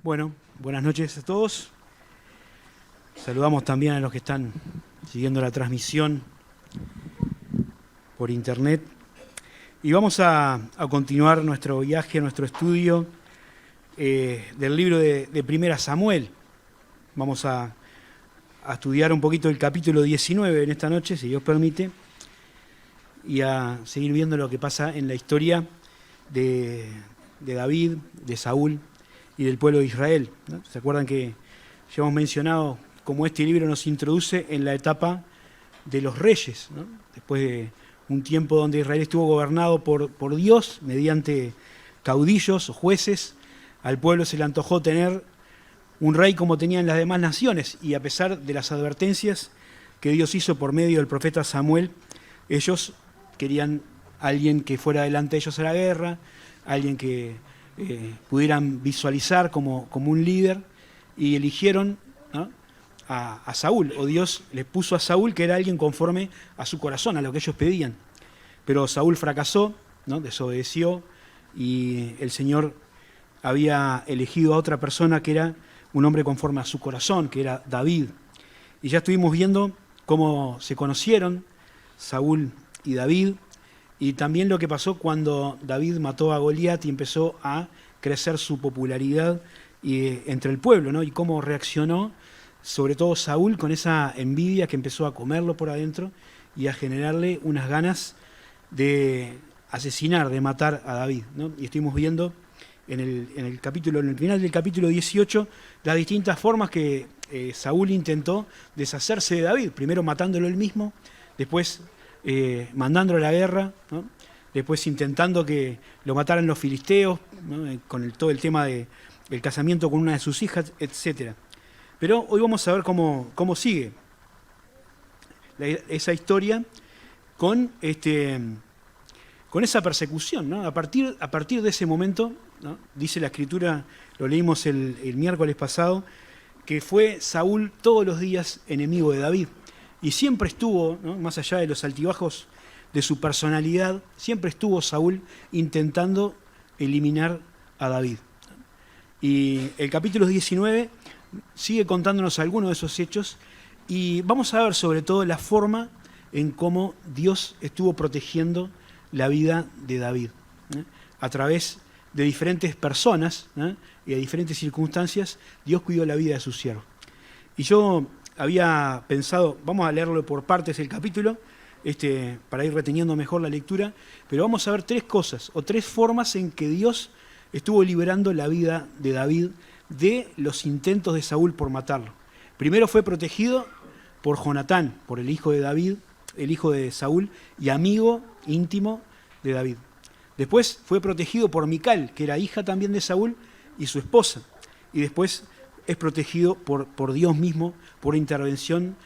Bueno, buenas noches a todos. Saludamos también a los que están siguiendo la transmisión por internet. Y vamos a continuar nuestro viaje, nuestro estudio del libro de Primera Samuel. Vamos a estudiar un poquito el capítulo 19 en esta noche, si Dios permite, y a seguir viendo lo que pasa en la historia de David, de Saúl y del pueblo de Israel, ¿no? ¿Se acuerdan que ya hemos mencionado cómo este libro nos introduce en la etapa de los reyes, ¿no? Después de un tiempo donde Israel estuvo gobernado por Dios mediante caudillos o jueces, al pueblo se le antojó tener un rey como tenían las demás naciones, y a pesar de las advertencias que Dios hizo por medio del profeta Samuel, ellos querían alguien que fuera delante de ellos a la guerra, alguien que pudieran visualizar como un líder, y eligieron, ¿no?, a Saúl, o Dios les puso a Saúl, que era alguien conforme a su corazón, a lo que ellos pedían. Pero Saúl fracasó, ¿no?, desobedeció, y el Señor había elegido a otra persona que era un hombre conforme a su corazón, que era David. Y ya estuvimos viendo cómo se conocieron Saúl y David, y también lo que pasó cuando David mató a Goliat y empezó a crecer su popularidad entre el pueblo, ¿no? Y cómo reaccionó, sobre todo Saúl, con esa envidia que empezó a comerlo por adentro y a generarle unas ganas de asesinar, de matar a David, ¿no? Y estuvimos viendo en el final del capítulo 18, las distintas formas que Saúl intentó deshacerse de David, primero matándolo él mismo, después mandándolo a la guerra, ¿no?, después intentando que lo mataran los filisteos, ¿no?, con todo el tema del casamiento con una de sus hijas, etc. Pero hoy vamos a ver cómo sigue esa historia con esa persecución, ¿no? A partir de ese momento, ¿no?, dice la Escritura, lo leímos el miércoles pasado, que fue Saúl todos los días enemigo de David. Y siempre estuvo, ¿no?, más allá de los altibajos de su personalidad, siempre estuvo Saúl intentando eliminar a David. Y el capítulo 19 sigue contándonos algunos de esos hechos, y vamos a ver sobre todo la forma en cómo Dios estuvo protegiendo la vida de David, ¿eh? A través de diferentes personas, ¿eh?, y de diferentes circunstancias, Dios cuidó la vida de su siervo. Y yo había pensado, vamos a leerlo por partes el capítulo, para ir reteniendo mejor la lectura, pero vamos a ver tres cosas, o tres formas en que Dios estuvo liberando la vida de David de los intentos de Saúl por matarlo. Primero fue protegido por Jonatán, por el hijo de David, el hijo de Saúl, y amigo íntimo de David. Después fue protegido por Mical, que era hija también de Saúl, y su esposa. Y después es protegido por Dios mismo, por intervención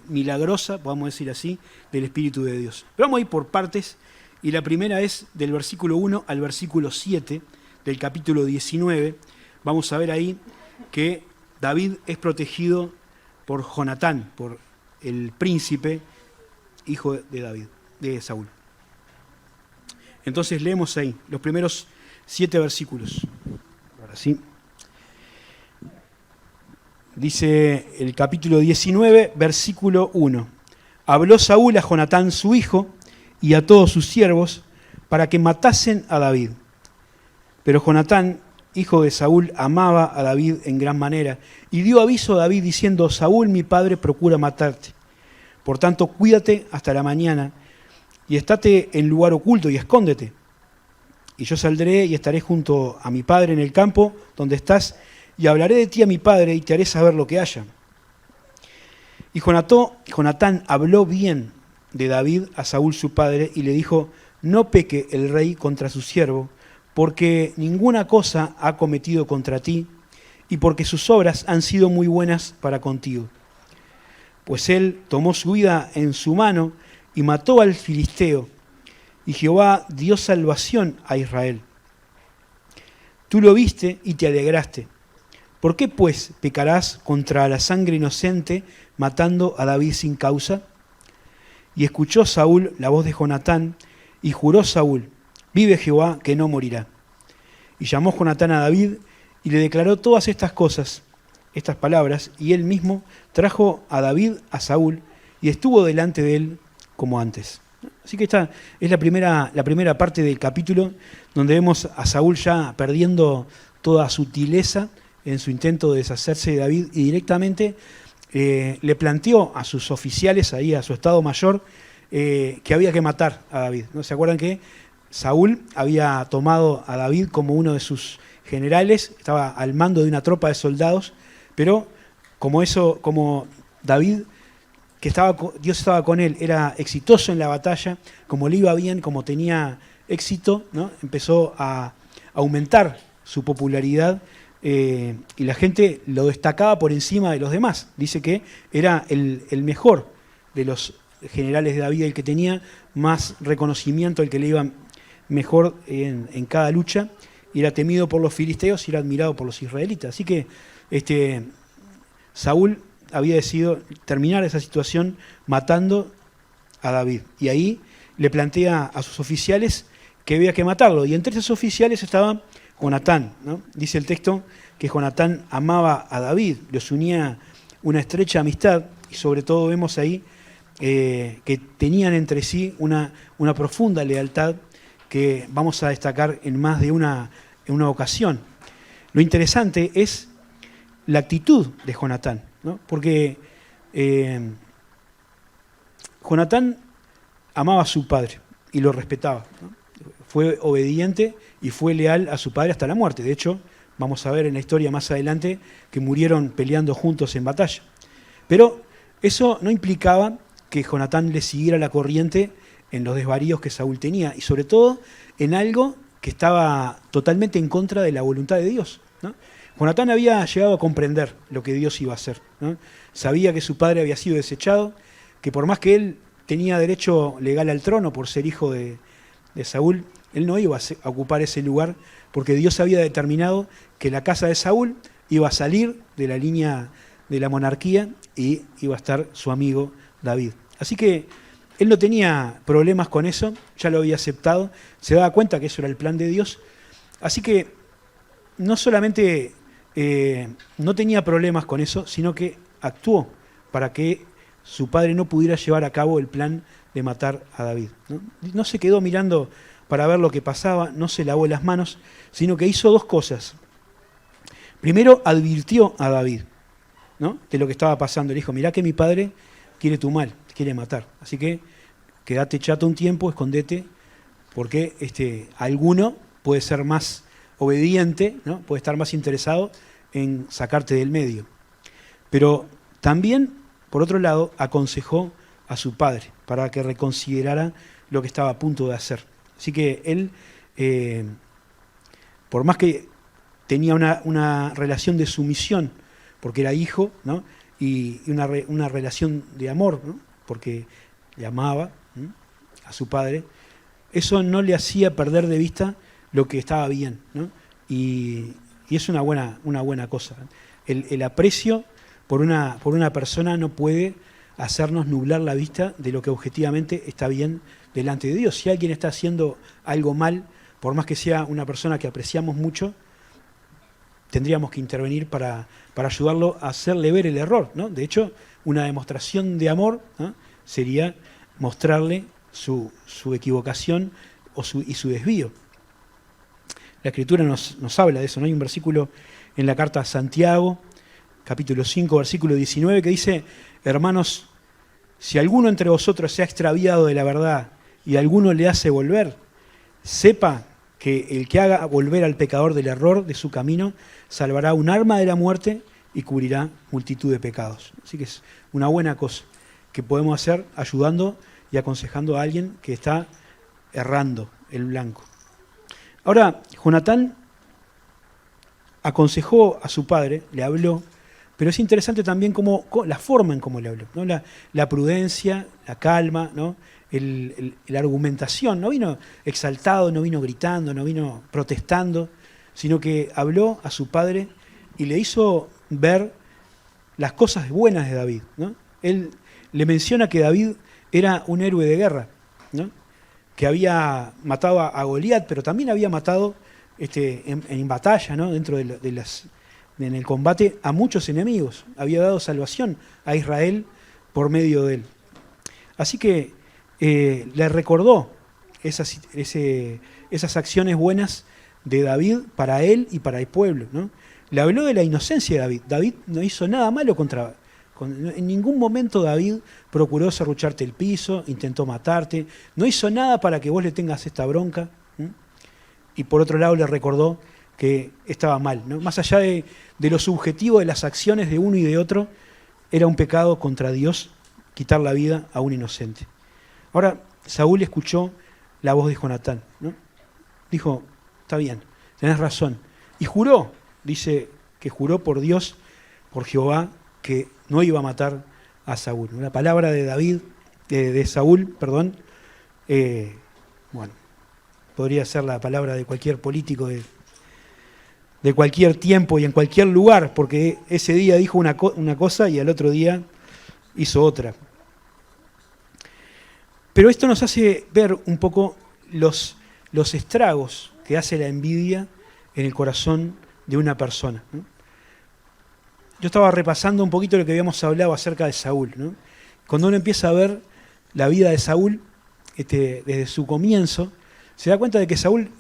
milagrosa, podemos decir así, del Espíritu de Dios. Pero vamos a ir por partes, y la primera es del versículo 1 al versículo 7 del capítulo 19. Vamos a ver ahí que David es protegido por Jonatán, por el príncipe, hijo de David, de Saúl. Entonces leemos ahí los primeros 7 versículos. Ahora sí. Dice el capítulo 19, versículo 1. Habló Saúl a Jonatán su hijo y a todos sus siervos para que matasen a David. Pero Jonatán, hijo de Saúl, amaba a David en gran manera, y dio aviso a David diciendo: Saúl, mi padre, procura matarte. Por tanto, cuídate hasta la mañana, y estate en lugar oculto y escóndete. Y yo saldré y estaré junto a mi padre en el campo donde estás, y hablaré de ti a mi padre, y te haré saber lo que haya. Y Jonatán habló bien de David a Saúl su padre, y le dijo: no peque el rey contra su siervo, porque ninguna cosa ha cometido contra ti, y porque sus obras han sido muy buenas para contigo. Pues él tomó su vida en su mano y mató al filisteo, y Jehová dio salvación a Israel. Tú lo viste y te alegraste. ¿Por qué, pues, pecarás contra la sangre inocente, matando a David sin causa? Y escuchó Saúl la voz de Jonatán, y juró Saúl: vive Jehová, que no morirá. Y llamó Jonatán a David, y le declaró todas estas cosas, estas palabras, y él mismo trajo a David a Saúl y estuvo delante de él como antes. Así que esta es la primera parte del capítulo donde vemos a Saúl ya perdiendo toda sutileza en su intento de deshacerse de David y directamente le planteó a sus oficiales, ahí a su estado mayor, que había que matar a David, ¿no? ¿Se acuerdan que Saúl había tomado a David como uno de sus generales, estaba al mando de una tropa de soldados, pero como David, Dios estaba con él, era exitoso en la batalla, como le iba bien, como tenía éxito, ¿no? Empezó a aumentar su popularidad y la gente lo destacaba por encima de los demás. Dice que era el mejor de los generales de David, el que tenía más reconocimiento, el que le iba mejor en cada lucha, y era temido por los filisteos y era admirado por los israelitas. Así que Saúl había decidido terminar esa situación matando a David. Y ahí le plantea a sus oficiales que había que matarlo. Y entre esos oficiales estaba Jonatán, ¿no? Dice el texto que Jonatán amaba a David, los unía una estrecha amistad, y sobre todo vemos ahí que tenían entre sí una profunda lealtad que vamos a destacar en más de una ocasión. Lo interesante es la actitud de Jonatán, ¿no? Porque Jonatán amaba a su padre y lo respetaba, ¿no? Fue obediente y fue leal a su padre hasta la muerte. De hecho, vamos a ver en la historia más adelante que murieron peleando juntos en batalla. Pero eso no implicaba que Jonatán le siguiera la corriente en los desvaríos que Saúl tenía, y sobre todo en algo que estaba totalmente en contra de la voluntad de Dios, ¿no? Jonatán había llegado a comprender lo que Dios iba a hacer, ¿no? Sabía que su padre había sido desechado, que por más que él tenía derecho legal al trono por ser hijo de Saúl, él no iba a ocupar ese lugar porque Dios había determinado que la casa de Saúl iba a salir de la línea de la monarquía y iba a estar su amigo David. Así que él no tenía problemas con eso, ya lo había aceptado, se daba cuenta que eso era el plan de Dios. Así que no solamente no tenía problemas con eso, sino que actuó para que su padre no pudiera llevar a cabo el plan de matar a David, ¿no? No se quedó mirando para ver lo que pasaba, no se lavó las manos, sino que hizo dos cosas. Primero advirtió a David, ¿no?, de lo que estaba pasando. Le dijo: mirá que mi padre quiere tu mal, te quiere matar. Así que quédate chato un tiempo, escondete, porque alguno puede ser más obediente, ¿no?, puede estar más interesado en sacarte del medio. Pero también, por otro lado, aconsejó a su padre para que reconsiderara lo que estaba a punto de hacer. Así que él, por más que tenía una relación de sumisión, porque era hijo, ¿no?, y una relación de amor, ¿no?, porque le amaba, ¿no?, a su padre, eso no le hacía perder de vista lo que estaba bien, ¿no? Y es una buena cosa. El aprecio por una persona no puede hacernos nublar la vista de lo que objetivamente está bien delante de Dios. Si alguien está haciendo algo mal, por más que sea una persona que apreciamos mucho, tendríamos que intervenir para ayudarlo a hacerle ver el error, ¿no? De hecho, una demostración de amor, ¿no?, sería mostrarle su equivocación y su desvío. La Escritura nos habla de eso, ¿no? Hay un versículo en la carta a Santiago, capítulo 5, versículo 19, que dice: hermanos, si alguno entre vosotros se ha extraviado de la verdad y alguno le hace volver, sepa que el que haga volver al pecador del error de su camino salvará un alma de la muerte y cubrirá multitud de pecados. Así que es una buena cosa que podemos hacer ayudando y aconsejando a alguien que está errando el blanco. Ahora, Jonatán aconsejó a su padre, le habló, pero es interesante también la forma en cómo le habló, ¿no? La prudencia, la calma, ¿no?, la argumentación. No vino exaltado, no vino gritando, no vino protestando, sino que habló a su padre y le hizo ver las cosas buenas de David, ¿no? Él le menciona que David era un héroe de guerra, ¿no?, que había matado a Goliat, pero también había matado en batalla, ¿no? Dentro en el combate, a muchos enemigos. Había dado salvación a Israel por medio de él. Así que le recordó esas acciones buenas de David para él y para el pueblo, ¿no? Le habló de la inocencia de David. David no hizo nada malo en ningún momento David procuró serrucharte el piso, intentó matarte, no hizo nada para que vos le tengas esta bronca. Y por otro lado le recordó que estaba mal, ¿no? Más allá de lo subjetivo de las acciones de uno y de otro, era un pecado contra Dios quitar la vida a un inocente. Ahora, Saúl escuchó la voz de Jonatán, ¿no? Dijo, está bien, tenés razón. Y juró, dice que juró por Dios, por Jehová, que no iba a matar a Saúl. Una palabra de Saúl, bueno, podría ser la palabra de cualquier político de cualquier tiempo y en cualquier lugar, porque ese día dijo una cosa y al otro día hizo otra. Pero esto nos hace ver un poco los estragos que hace la envidia en el corazón de una persona, ¿no? Yo estaba repasando un poquito lo que habíamos hablado acerca de Saúl, ¿no? Cuando uno empieza a ver la vida de Saúl desde su comienzo, se da cuenta de que Saúl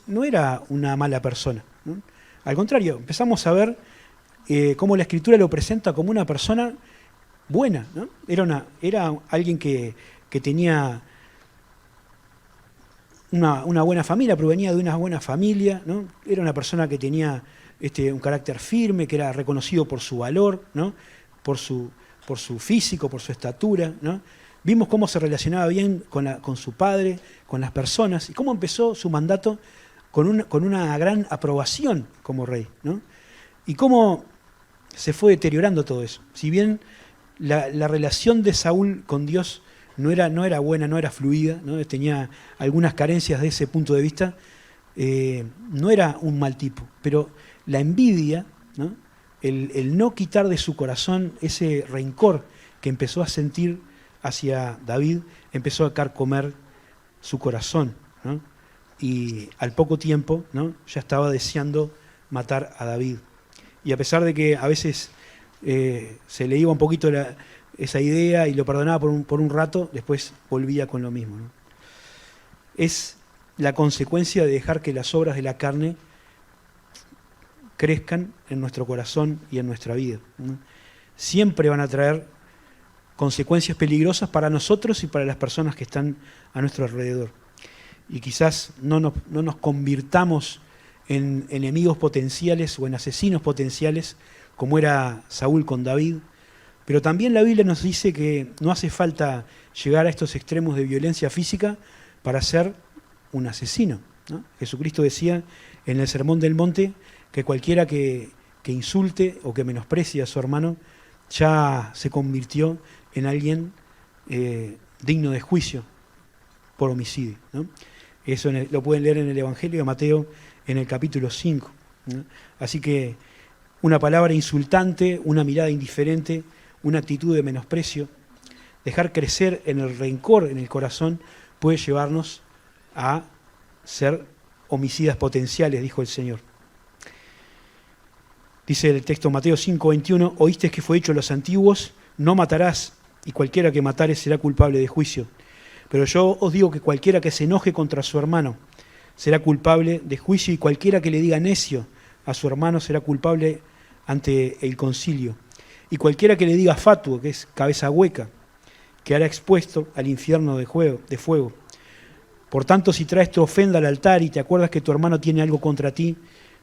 no era una mala persona, ¿no? Al contrario, empezamos a ver cómo la Escritura lo presenta como una persona buena, ¿no? Era alguien que tenía una buena familia, provenía de una buena familia, ¿no? Era una persona que tenía un carácter firme, que era reconocido por su valor, ¿no? por su físico, por su estatura, ¿no? Vimos cómo se relacionaba bien con su padre, con las personas, y cómo empezó su mandato con una gran aprobación como rey, ¿no? Y cómo se fue deteriorando todo eso. Si bien la relación de Saúl con Dios no era buena, no era fluida, ¿no? Tenía algunas carencias de ese punto de vista, no era un mal tipo, pero la envidia, ¿no? El no quitar de su corazón ese rencor que empezó a sentir hacia David, empezó a carcomer su corazón, ¿no? Y al poco tiempo, ¿no? Ya estaba deseando matar a David. Y a pesar de que a veces se le iba un poquito esa idea y lo perdonaba por un rato, después volvía con lo mismo, ¿no? Es la consecuencia de dejar que las obras de la carne crezcan en nuestro corazón y en nuestra vida, ¿no? Siempre van a traer consecuencias peligrosas para nosotros y para las personas que están a nuestro alrededor. Y quizás no nos convirtamos en enemigos potenciales o en asesinos potenciales, como era Saúl con David, pero también la Biblia nos dice que no hace falta llegar a estos extremos de violencia física para ser un asesino, ¿no? Jesucristo decía en el Sermón del Monte que cualquiera que insulte o que menosprecie a su hermano ya se convirtió en alguien digno de juicio por homicidio, ¿no? Eso lo pueden leer en el Evangelio de Mateo en el capítulo 5, ¿no? Así que una palabra insultante, una mirada indiferente, una actitud de menosprecio, dejar crecer en el rencor en el corazón puede llevarnos a ser homicidas potenciales, dijo el Señor. Dice el texto Mateo 5:21, oíste que fue dicho a los antiguos, no matarás, y cualquiera que matare será culpable de juicio. Pero yo os digo que cualquiera que se enoje contra su hermano será culpable de juicio, y cualquiera que le diga necio a su hermano será culpable ante el concilio. Y cualquiera que le diga fatuo, que es cabeza hueca, quedará expuesto al infierno de fuego. Por tanto, si traes tu ofrenda al altar y te acuerdas que tu hermano tiene algo contra ti,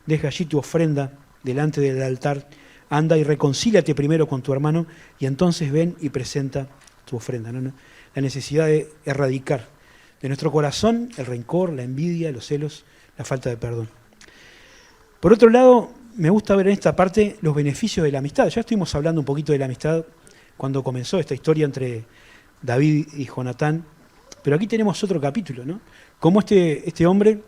deja allí tu ofrenda delante del altar, anda y reconcíliate primero con tu hermano y entonces ven y presenta tu ofrenda, ¿no? La necesidad de erradicar de nuestro corazón el rencor, la envidia, los celos, la falta de perdón. Por otro lado, me gusta ver en esta parte los beneficios de la amistad. Ya estuvimos hablando un poquito de la amistad cuando comenzó esta historia entre David y Jonatán, pero aquí tenemos otro capítulo, ¿no? Cómo este hombre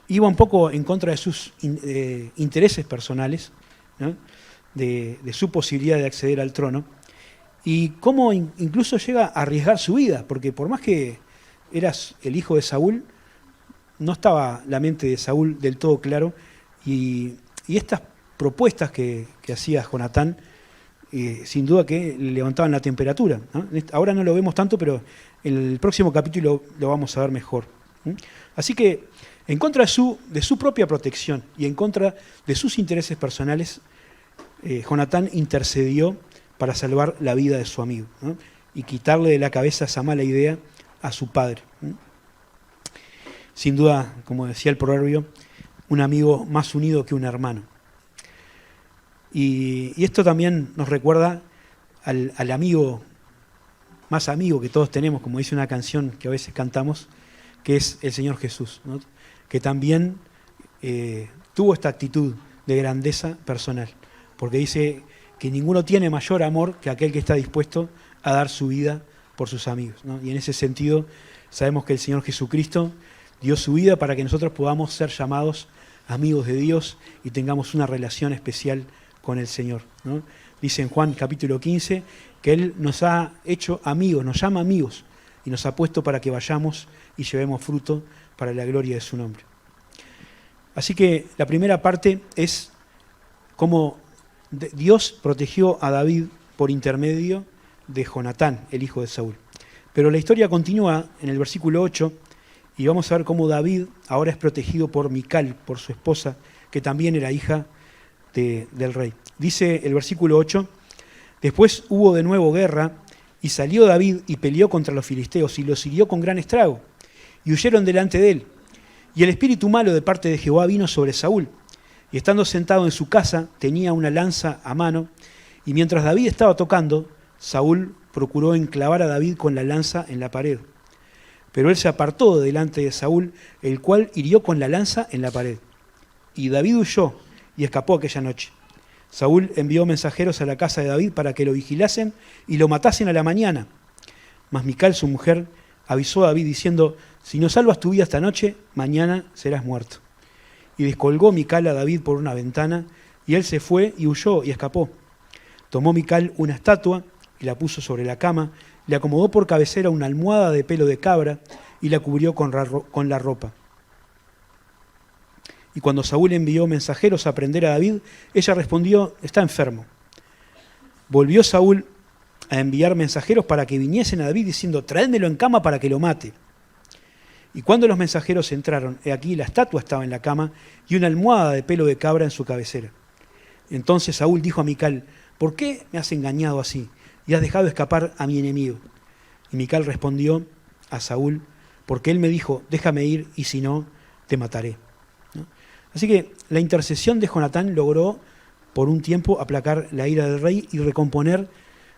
iba un poco en contra de sus intereses personales, ¿no? de su posibilidad de acceder al trono, y cómo incluso llega a arriesgar su vida, porque por más que eras el hijo de Saúl, no estaba la mente de Saúl del todo claro, y estas propuestas que hacía Jonatán, sin duda que levantaban la temperatura, ¿no? Ahora no lo vemos tanto, pero en el próximo capítulo lo vamos a ver mejor. Así que, en contra de su propia protección y en contra de sus intereses personales, Jonatán intercedió para salvar la vida de su amigo, ¿no? Y quitarle de la cabeza esa mala idea a su padre. Sin duda, como decía el proverbio, un amigo más unido que un hermano. Y esto también nos recuerda al amigo, más amigo que todos tenemos, como dice una canción que a veces cantamos, que es el Señor Jesús, ¿no? Que también tuvo esta actitud de grandeza personal, porque dice que ninguno tiene mayor amor que aquel que está dispuesto a dar su vida por sus amigos, ¿no? Y en ese sentido sabemos que el Señor Jesucristo dio su vida para que nosotros podamos ser llamados amigos de Dios y tengamos una relación especial con el Señor, ¿no? Dice en Juan capítulo 15 que Él nos ha hecho amigos, nos llama amigos y nos ha puesto para que vayamos y llevemos fruto para la gloria de su nombre. Así que la primera parte es cómo Dios protegió a David por intermedio de Jonatán, el hijo de Saúl. Pero la historia continúa en el versículo 8 y vamos a ver cómo David ahora es protegido por Mical, por su esposa, que también era hija del rey. Dice el versículo 8, después hubo de nuevo guerra y salió David y peleó contra los filisteos y los hirió con gran estrago y huyeron delante de él. Y el espíritu malo de parte de Jehová vino sobre Saúl y estando sentado en su casa tenía una lanza a mano y mientras David estaba tocando, Saúl procuró enclavar a David con la lanza en la pared. Pero él se apartó de delante de Saúl, el cual hirió con la lanza en la pared. Y David huyó y escapó aquella noche. Saúl envió mensajeros a la casa de David para que lo vigilasen y lo matasen a la mañana. Mas Mical, su mujer, avisó a David diciendo, si no salvas tu vida esta noche, mañana serás muerto. Y descolgó Mical a David por una ventana, y él se fue y huyó y escapó. Tomó Mical una estatua y la puso sobre la cama, le acomodó por cabecera una almohada de pelo de cabra y la cubrió con la ropa. Y cuando Saúl envió mensajeros a prender a David, ella respondió, está enfermo. Volvió Saúl a enviar mensajeros para que viniesen a David diciendo, traédmelo en cama para que lo mate. Y cuando los mensajeros entraron, he aquí la estatua estaba en la cama y una almohada de pelo de cabra en su cabecera. Entonces Saúl dijo a Mical, ¿por qué me has engañado así y has dejado escapar a mi enemigo? Y Mical respondió a Saúl, porque él me dijo, déjame ir y si no, te mataré. ¿No? Así que la intercesión de Jonatán logró por un tiempo aplacar la ira del rey y recomponer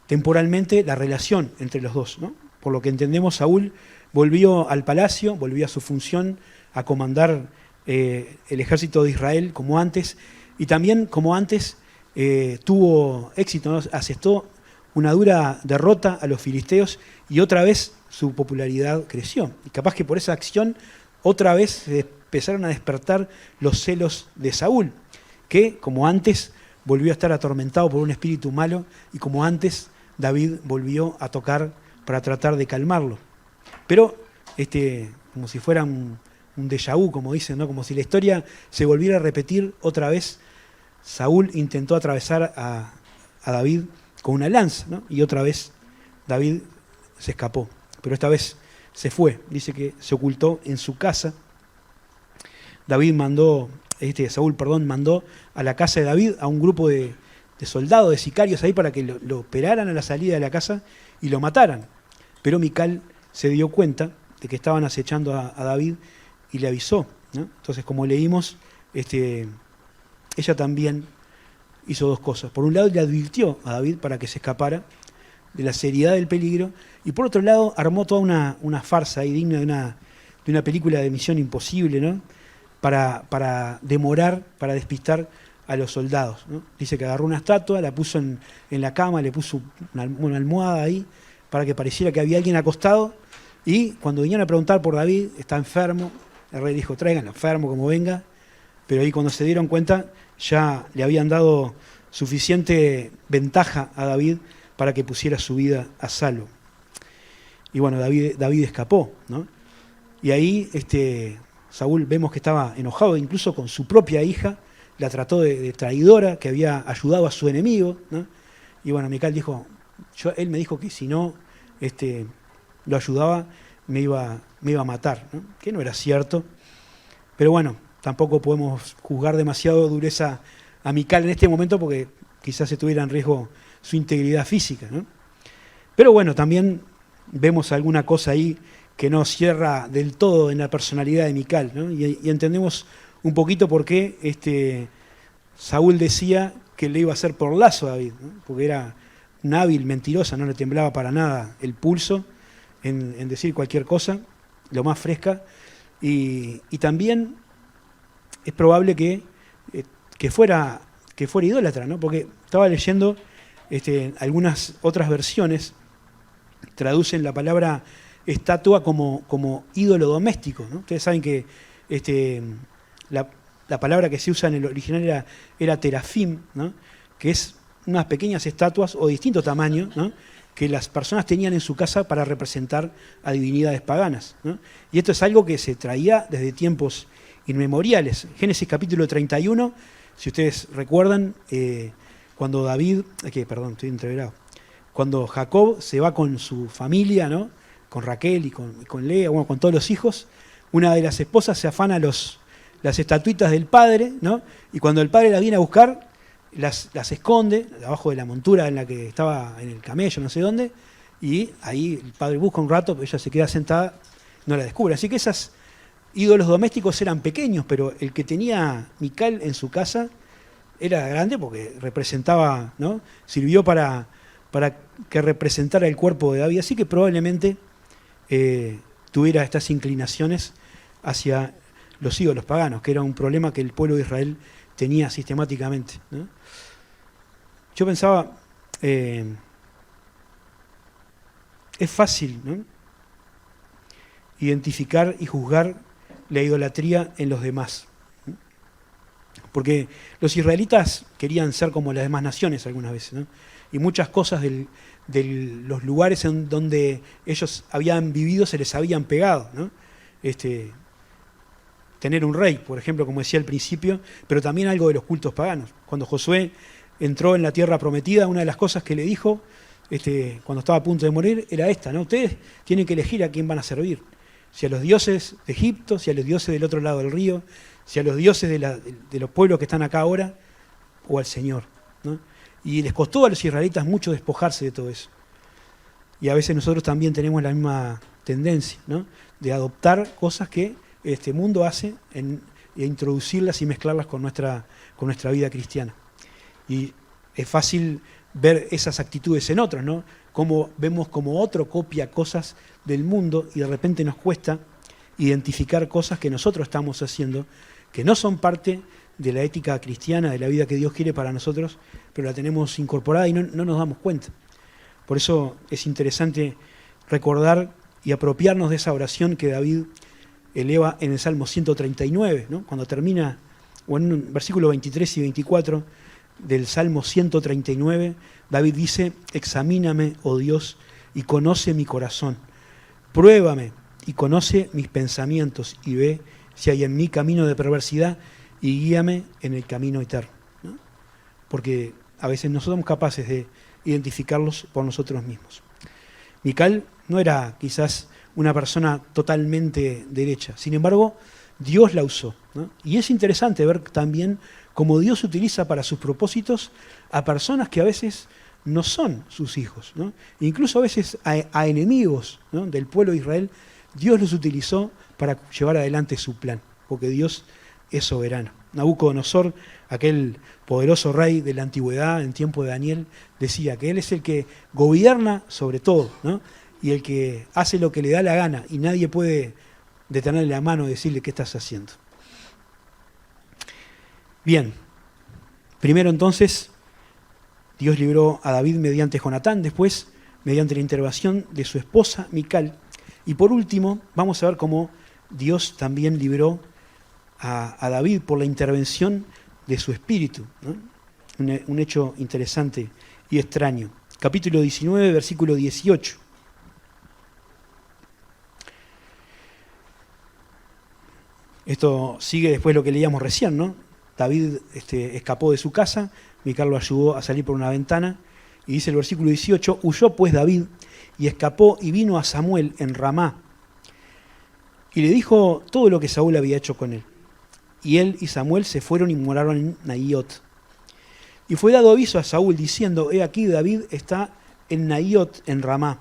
temporalmente la relación entre los dos, ¿no? Por lo que entendemos, Saúl volvió al palacio, volvió a su función, a comandar el ejército de Israel como antes, y también como antes tuvo éxito, ¿no? Asestó una dura derrota a los filisteos y otra vez su popularidad creció. Y capaz que por esa acción otra vez se empezaron a despertar los celos de Saúl, que como antes volvió a estar atormentado por un espíritu malo y como antes David volvió a tocar para tratar de calmarlo. Pero como si fuera un déjà vu, como dicen, ¿no? Como si la historia se volviera a repetir otra vez, Saúl intentó atravesar a David con una lanza, ¿no? Y otra vez David se escapó, pero esta vez se fue, dice que se ocultó en su casa. Saúl mandó a la casa de David a un grupo de soldados, de sicarios ahí para que lo esperaran a la salida de la casa y lo mataran. Pero Mical se dio cuenta de que estaban acechando a David y le avisó, ¿no? Entonces, como leímos, ella también hizo dos cosas. Por un lado, le advirtió a David para que se escapara de la seriedad del peligro, y por otro lado, armó toda una farsa ahí digna de una película de Misión Imposible, ¿no? Para demorar, para despistar a los soldados, ¿no? Dice que agarró una estatua, la puso en la cama, le puso una almohada ahí, para que pareciera que había alguien acostado, y cuando vinieron a preguntar por David, está enfermo, el rey dijo, tráiganlo enfermo como venga, pero ahí cuando se dieron cuenta, ya le habían dado suficiente ventaja a David para que pusiera su vida a salvo. Y bueno, David escapó, ¿no? Y ahí Saúl vemos que estaba enojado incluso con su propia hija, la trató de traidora, que había ayudado a su enemigo, ¿no? Y bueno, Mical dijo, él me dijo que si no lo ayudaba, me iba a matar, ¿no? Que no era cierto. Pero bueno, tampoco podemos juzgar demasiado dureza a Mical en este momento porque quizás estuviera en riesgo su integridad física, ¿no? Pero bueno, también vemos alguna cosa ahí que no cierra del todo en la personalidad de Mical, ¿no? Y entendemos un poquito por qué Saúl decía que le iba a hacer por lazo a David, ¿no? Porque era una hábil mentirosa, no le temblaba para nada el pulso en decir cualquier cosa, lo más fresca, y también es probable que fuera idólatra, ¿no? Porque estaba leyendo algunas otras versiones, traducen la palabra estatua como ídolo doméstico, ¿no? Ustedes saben que la palabra que se usa en el original era terafim, ¿no? Que es unas pequeñas estatuas o de distinto tamaño, ¿no? Que las personas tenían en su casa para representar a divinidades paganas, ¿no? Y esto es algo que se traía desde tiempos inmemoriales. Génesis capítulo 31, si ustedes recuerdan, cuando estoy entreverado, cuando Jacob se va con su familia, ¿no? Con Raquel y con Lea, bueno, con todos los hijos, una de las esposas se afana las estatuitas del padre, ¿no? Y cuando el padre las viene a buscar, las esconde abajo de la montura en la que estaba, en el camello, no sé dónde, y ahí el padre busca un rato, pero ella se queda sentada, no la descubre. Así que esos ídolos domésticos eran pequeños, pero el que tenía Mical en su casa era grande porque representaba, ¿no? Sirvió para que representara el cuerpo de David, así que probablemente tuviera estas inclinaciones hacia los ídolos paganos, que era un problema que el pueblo de Israel tenía sistemáticamente, ¿no? Yo pensaba, es fácil, ¿no?, identificar y juzgar la idolatría en los demás, ¿no? Porque los israelitas querían ser como las demás naciones algunas veces, ¿no? Y muchas cosas de los lugares en donde ellos habían vivido se les habían pegado, ¿no? Tener un rey, por ejemplo, como decía al principio, pero también algo de los cultos paganos. Cuando Josué entró en la tierra prometida, una de las cosas que le dijo cuando estaba a punto de morir era esta, ¿no? Ustedes tienen que elegir a quién van a servir, si a los dioses de Egipto, si a los dioses del otro lado del río, si a los dioses de los pueblos que están acá ahora, o al Señor, ¿no? Y les costó a los israelitas mucho despojarse de todo eso. Y a veces nosotros también tenemos la misma tendencia, ¿no?, de adoptar cosas que este mundo hace e introducirlas y mezclarlas con nuestra vida cristiana. Y es fácil ver esas actitudes en otros, ¿no? Cómo vemos como otro copia cosas del mundo y de repente nos cuesta identificar cosas que nosotros estamos haciendo, que no son parte de la ética cristiana, de la vida que Dios quiere para nosotros, pero la tenemos incorporada y no nos damos cuenta. Por eso es interesante recordar y apropiarnos de esa oración que David eleva en el Salmo 139, ¿no? Cuando termina, o en un versículo 23 y 24 del Salmo 139, David dice: examíname, oh Dios, y conoce mi corazón. Pruébame y conoce mis pensamientos y ve si hay en mí camino de perversidad y guíame en el camino eterno, ¿no? Porque a veces no somos capaces de identificarlos por nosotros mismos. Mical no era quizás una persona totalmente derecha, sin embargo, Dios la usó, ¿no? Y es interesante ver también cómo Dios utiliza para sus propósitos a personas que a veces no son sus hijos, ¿no? Incluso a veces a enemigos, ¿no?, del pueblo de Israel, Dios los utilizó para llevar adelante su plan, porque Dios es soberano. Nabucodonosor, aquel poderoso rey de la antigüedad en tiempo de Daniel, decía que él es el que gobierna sobre todo, ¿no?, y el que hace lo que le da la gana y nadie puede detenerle la mano y decirle qué estás haciendo. Bien, primero entonces Dios libró a David mediante Jonatán, después mediante la intervención de su esposa Mical, y por último vamos a ver cómo Dios también libró a David por la intervención de su espíritu, ¿no? Un hecho interesante y extraño. Capítulo 19, versículo 18. Esto sigue después lo que leíamos recién, ¿no? David escapó de su casa, Mical lo ayudó a salir por una ventana, y dice el versículo 18, huyó pues David y escapó y vino a Samuel en Ramá, y le dijo todo lo que Saúl había hecho con él. Y él y Samuel se fueron y moraron en Naiot. Y fue dado aviso a Saúl diciendo, he aquí David está en Naiot, en Ramá.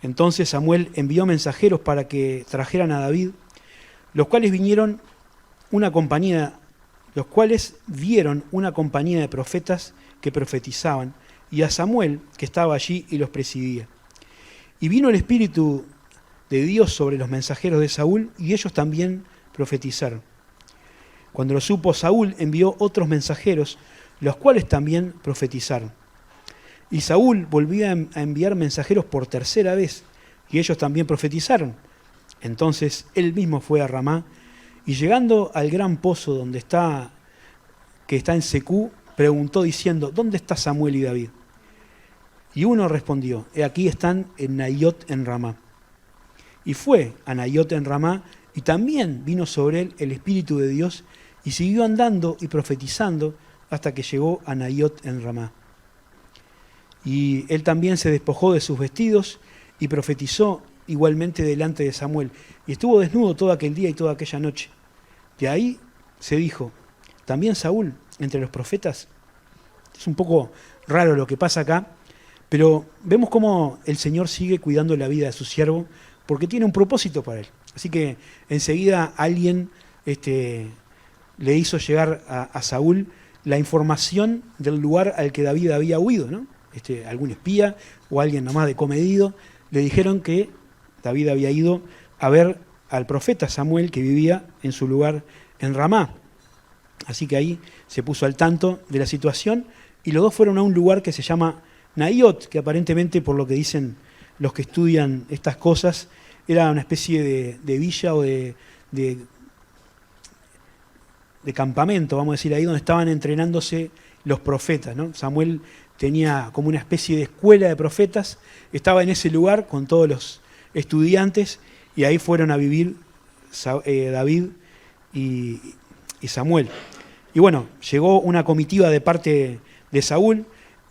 Entonces Samuel envió mensajeros para que trajeran a David, los cuales vieron una compañía de profetas que profetizaban, y a Samuel, que estaba allí y los presidía. Y vino el Espíritu de Dios sobre los mensajeros de Saúl, y ellos también profetizaron. Cuando lo supo Saúl, envió otros mensajeros, los cuales también profetizaron. Y Saúl volvía a enviar mensajeros por tercera vez, y ellos también profetizaron. Entonces él mismo fue a Ramá, y llegando al gran pozo que está en Secú, preguntó diciendo, ¿dónde está Samuel y David? Y uno respondió, he aquí están en Naiot en Ramá. Y fue a Naiot en Ramá, y también vino sobre él el Espíritu de Dios, y siguió andando y profetizando hasta que llegó a Naiot en Ramá. Y él también se despojó de sus vestidos y profetizó igualmente delante de Samuel. Y estuvo desnudo todo aquel día y toda aquella noche. De ahí se dijo, también Saúl, entre los profetas. Es un poco raro lo que pasa acá, pero vemos cómo el Señor sigue cuidando la vida de su siervo, porque tiene un propósito para él. Así que enseguida alguien le hizo llegar a Saúl la información del lugar al que David había huido, ¿no? Algún espía o alguien nomás de comedido, le dijeron que David había ido a ver al profeta Samuel que vivía en su lugar en Ramá. Así que ahí se puso al tanto de la situación y los dos fueron a un lugar que se llama Naiot, que aparentemente, por lo que dicen los que estudian estas cosas, era una especie de villa o de campamento, vamos a decir, ahí donde estaban entrenándose los profetas, ¿no? Samuel tenía como una especie de escuela de profetas, estaba en ese lugar con todos los estudiantes y ahí fueron a vivir David y Samuel. Y bueno, llegó una comitiva de parte de Saúl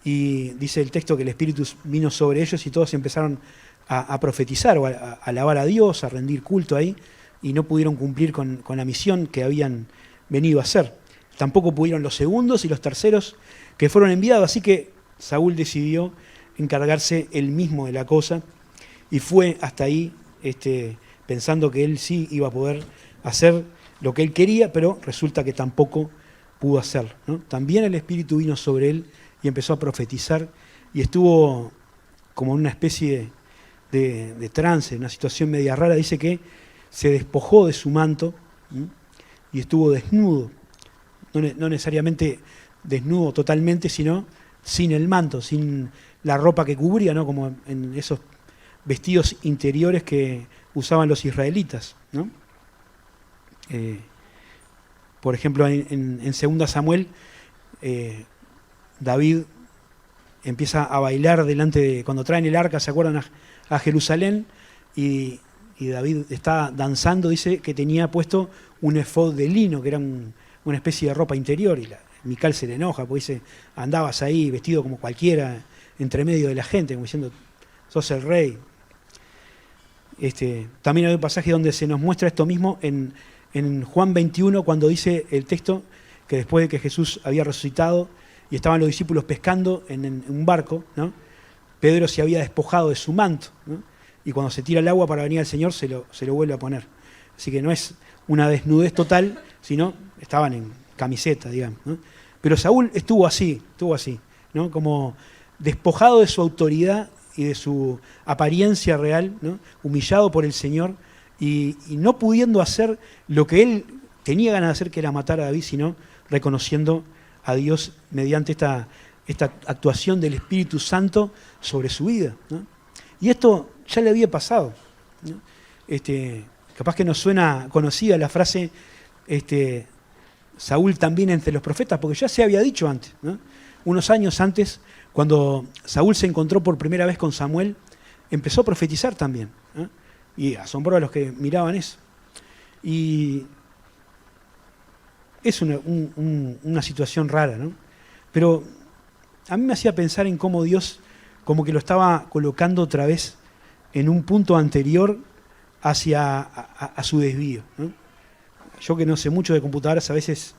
y dice el texto que el Espíritu vino sobre ellos y todos empezaron a profetizar o a alabar a Dios, a rendir culto ahí, y no pudieron cumplir con la misión que habían venido a hacer. Tampoco pudieron los segundos y los terceros que fueron enviados, así que Saúl decidió encargarse él mismo de la cosa y fue hasta ahí pensando que él sí iba a poder hacer lo que él quería, pero resulta que tampoco pudo hacerlo, ¿no? También el Espíritu vino sobre él y empezó a profetizar y estuvo como en una especie de trance, una situación media rara. Dice que se despojó de su manto, ¿sí? Y estuvo desnudo, no necesariamente desnudo totalmente, sino sin el manto, sin la ropa que cubría, ¿no? Como en esos vestidos interiores que usaban los israelitas, ¿no? Por ejemplo, en 2 Samuel, David empieza a bailar cuando traen el arca, ¿se acuerdan? A Jerusalén, y David está danzando, dice que tenía puesto un efod de lino, que era una especie de ropa interior, y Mical se le enoja, porque dice, andabas ahí vestido como cualquiera, entre medio de la gente, como diciendo, sos el rey. También hay un pasaje donde se nos muestra esto mismo en Juan 21, cuando dice el texto que después de que Jesús había resucitado y estaban los discípulos pescando en un barco, ¿no? Pedro se había despojado de su manto, ¿no? Y cuando se tira el agua para venir al Señor se lo vuelve a poner. Así que no es una desnudez total, sino estaban en camiseta, digamos, ¿no? Pero Saúl estuvo así, ¿no? Como despojado de su autoridad y de su apariencia real, ¿no? Humillado por el Señor y no pudiendo hacer lo que él tenía ganas de hacer, que era matar a David, sino reconociendo a Dios mediante esta actuación del Espíritu Santo sobre su vida, ¿no? Y esto ya le había pasado, ¿no? Capaz que nos suena conocida la frase Saúl también entre los profetas, porque ya se había dicho antes, ¿no? Unos años antes, cuando Saúl se encontró por primera vez con Samuel, empezó a profetizar también, ¿no? Y asombró a los que miraban eso. Y es una situación rara, ¿no? Pero a mí me hacía pensar en cómo Dios como que lo estaba colocando otra vez en un punto anterior hacia a su desvío, ¿no? Yo que no sé mucho de computadoras, a veces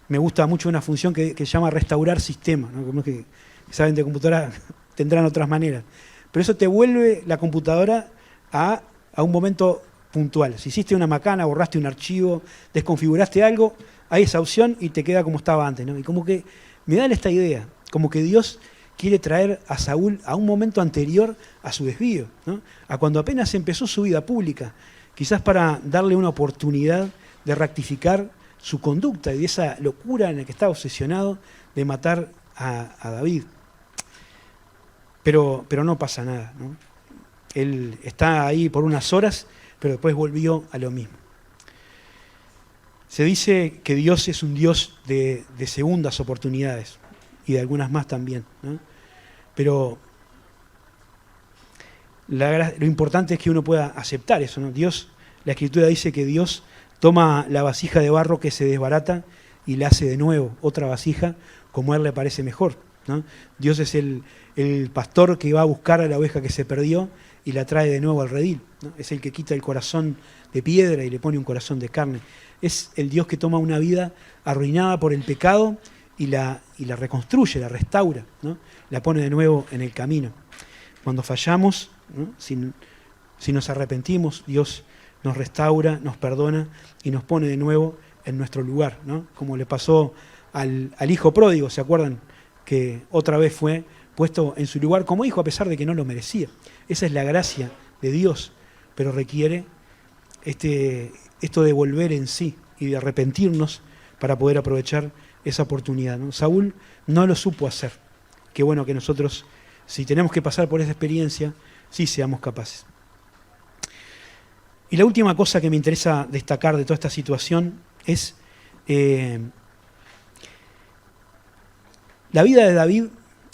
me gusta mucho una función que se llama restaurar sistemas, ¿no? Como que saben de computadora tendrán otras maneras. Pero eso te vuelve la computadora a un momento puntual. Si hiciste una macana, borraste un archivo, desconfiguraste algo, hay esa opción y te queda como estaba antes, ¿no? Y como que me da esta idea, como que Dios quiere traer a Saúl a un momento anterior a su desvío, ¿no? A cuando apenas empezó su vida pública, quizás para darle una oportunidad de rectificar su conducta y de esa locura en la que estaba obsesionado de matar a David. Pero no pasa nada, ¿no? Él está ahí por unas horas, pero después volvió a lo mismo. Se dice que Dios es un Dios de segundas oportunidades y de algunas más también, ¿no? Pero lo importante es que uno pueda aceptar eso, ¿no? La Escritura dice que Dios toma la vasija de barro que se desbarata y la hace de nuevo otra vasija como a Él le parece mejor, ¿no? Dios es el pastor que va a buscar a la oveja que se perdió y la trae de nuevo al redil, ¿no? Es el que quita el corazón de piedra y le pone un corazón de carne. Es el Dios que toma una vida arruinada por el pecado y la reconstruye, la restaura, ¿no? La pone de nuevo en el camino. Cuando fallamos, ¿no? Si nos arrepentimos, Dios nos restaura, nos perdona y nos pone de nuevo en nuestro lugar, ¿no? Como le pasó al hijo pródigo, ¿se acuerdan? Que otra vez fue puesto en su lugar como hijo a pesar de que no lo merecía. Esa es la gracia de Dios, pero requiere esto de volver en sí y de arrepentirnos para poder aprovechar esa oportunidad, ¿no? Saúl no lo supo hacer. Qué bueno que nosotros, si tenemos que pasar por esa experiencia, sí seamos capaces. Y la última cosa que me interesa destacar de toda esta situación es la vida de David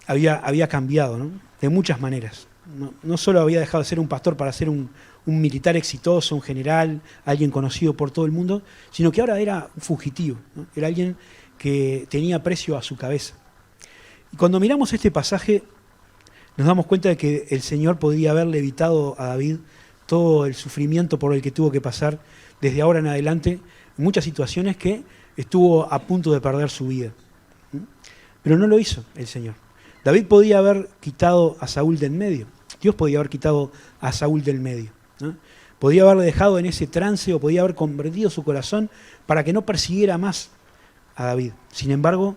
había cambiado, ¿no? De muchas maneras. No solo había dejado de ser un pastor para ser un militar exitoso, un general, alguien conocido por todo el mundo, sino que ahora era un fugitivo, ¿no? Era alguien que tenía precio a su cabeza. Y cuando miramos este pasaje, nos damos cuenta de que el Señor podía haberle evitado a David todo el sufrimiento por el que tuvo que pasar desde ahora en adelante, en muchas situaciones que estuvo a punto de perder su vida. Pero no lo hizo el Señor. David podía haber quitado a Saúl del medio. Dios podía haber quitado a Saúl del medio, ¿no? Podía haberle dejado en ese trance o podía haber convertido su corazón para que no persiguiera más a David. Sin embargo,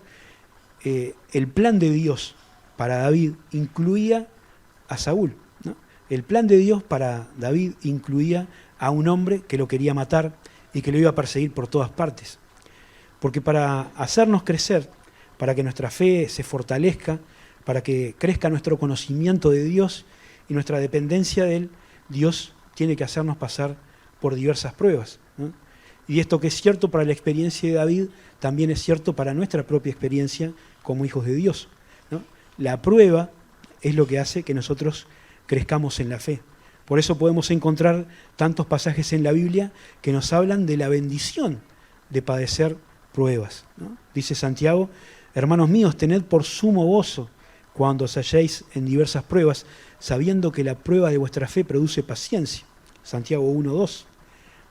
el plan de Dios para David incluía a Saúl, ¿no? El plan de Dios para David incluía a un hombre que lo quería matar y que lo iba a perseguir por todas partes. Porque para hacernos crecer, para que nuestra fe se fortalezca, para que crezca nuestro conocimiento de Dios y nuestra dependencia de Él, Dios tiene que hacernos pasar por diversas pruebas, ¿no? Y esto que es cierto para la experiencia de David, también es cierto para nuestra propia experiencia como hijos de Dios, ¿no? La prueba es lo que hace que nosotros crezcamos en la fe. Por eso podemos encontrar tantos pasajes en la Biblia que nos hablan de la bendición de padecer pruebas, ¿no? Dice Santiago: hermanos míos, tened por sumo gozo cuando os halléis en diversas pruebas, sabiendo que la prueba de vuestra fe produce paciencia. Santiago 1:2.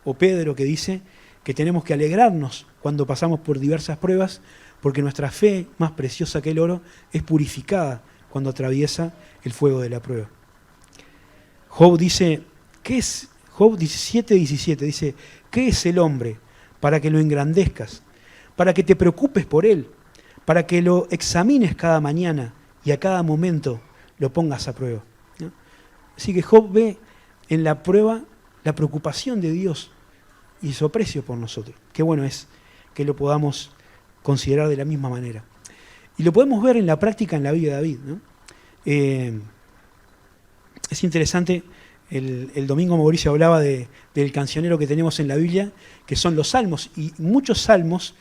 O Pedro, que dice que tenemos que alegrarnos cuando pasamos por diversas pruebas, porque nuestra fe, más preciosa que el oro, es purificada cuando atraviesa el fuego de la prueba. Job dice, Job 17:17 dice: ¿qué es el hombre para que lo engrandezcas? Para que te preocupes por él, para que lo examines cada mañana y a cada momento lo pongas a prueba, ¿no? Así que Job ve en la prueba la preocupación de Dios y su aprecio por nosotros. Qué bueno es que lo podamos considerar de la misma manera. Y lo podemos ver en la práctica en la vida de David, ¿no? Es interesante, el domingo Mauricio hablaba del cancionero que tenemos en la Biblia, que son los salmos, y muchos salmos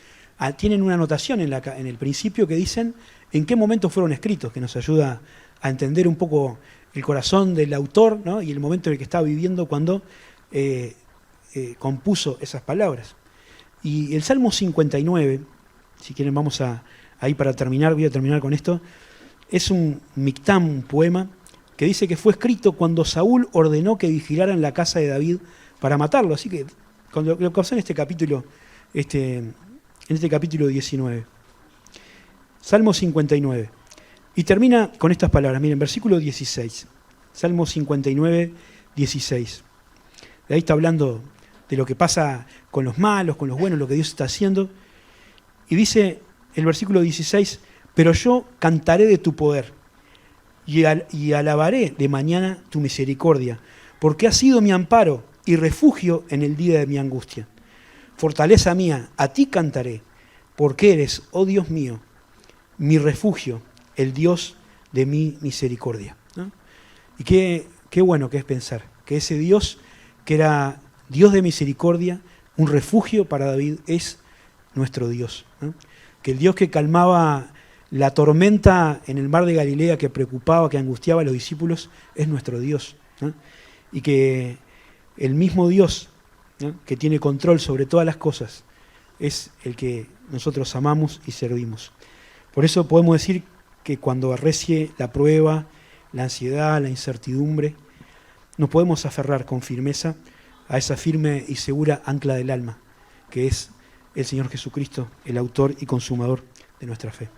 tienen una anotación en el principio que dicen en qué momento fueron escritos, que nos ayuda a entender un poco el corazón del autor, ¿no? Y el momento en el que estaba viviendo cuando compuso esas palabras. Y el Salmo 59, si quieren vamos ahí para terminar, voy a terminar con esto, es un mictam, un poema, que dice que fue escrito cuando Saúl ordenó que vigilaran la casa de David para matarlo. Así que lo que pasó en este capítulo 19. Salmo 59. Y termina con estas palabras, miren, versículo 16. Salmo 59, 16. De ahí está hablando de lo que pasa con los malos, con los buenos, lo que Dios está haciendo. Y dice el versículo 16, pero yo cantaré de tu poder y alabaré de mañana tu misericordia, porque has sido mi amparo y refugio en el día de mi angustia. Fortaleza mía, a ti cantaré, porque eres, oh Dios mío, mi refugio, el Dios de mi misericordia. ¿No? Y qué bueno que es pensar que ese Dios, que era Dios de misericordia, un refugio para David, es nuestro Dios. ¿No? Que el Dios que calmaba la tormenta en el mar de Galilea, que preocupaba, que angustiaba a los discípulos, es nuestro Dios. ¿No? Y que el mismo Dios, ¿no?, que tiene control sobre todas las cosas, es el que nosotros amamos y servimos. Por eso podemos decir que cuando arrecie la prueba, la ansiedad, la incertidumbre, nos podemos aferrar con firmeza a esa firme y segura ancla del alma, que es el Señor Jesucristo, el autor y consumador de nuestra fe.